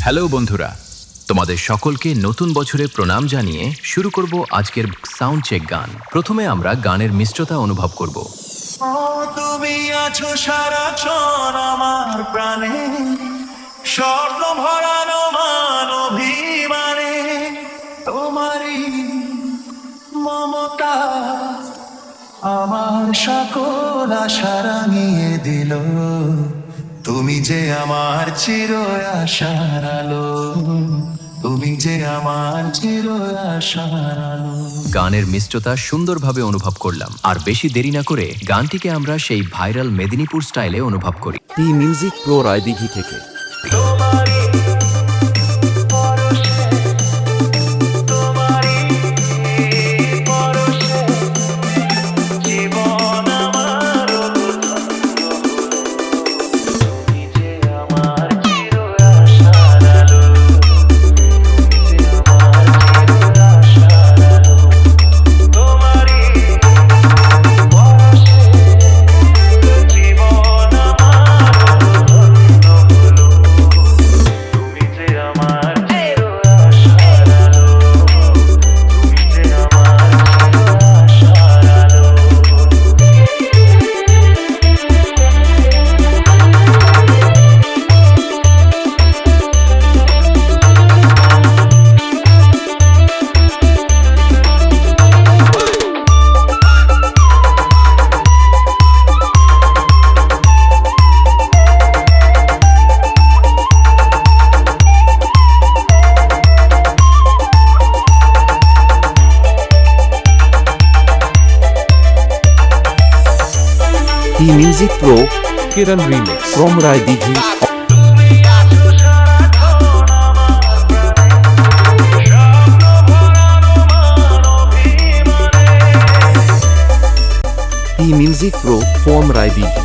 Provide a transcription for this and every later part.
Hello বন্ধুরা, তোমাদের সকলকে নতুন বছরে প্রণাম জানিয়ে শুরু করব আজকের সাউন্ড চেক গান। প্রথমে আমরা গানের মিষ্টতা অনুভব করব। তুমি আছো সারাক্ষণ আমার প্রাণে, স্বর্ণ ভরানো মান অভিমানে, তোমারই মমতা আমার সকল আশা রাঙিয়ে দিল। তুমি যে আমার চির আশার আলো, তুমি যে আমার চির আশার আলো। গানের মিষ্টতা সুন্দরভাবে অনুভব করলাম, আর বেশি দেরি না করে গানটিকে আমরা সেই ভাইরাল মেদিনীপুর স্টাইলে অনুভব করি। টি মিউজিক প্রো রায়দিঘি থেকে। T music pro Kiran remix from Raidighi. T music pro from Raidighi.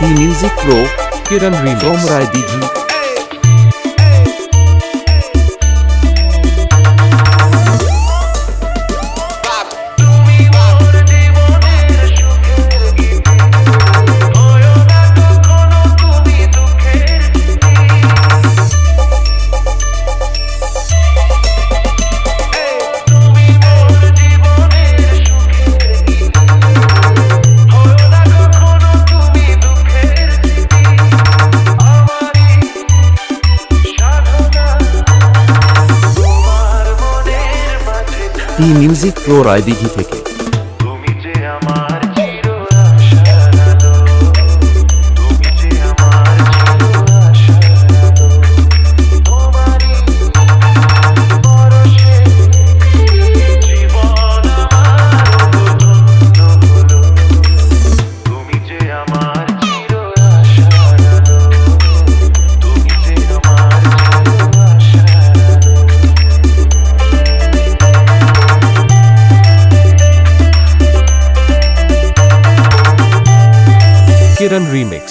T music pro Kiran remix from Raidighi. T music pro Raidighi থেকে। Kiran Remix.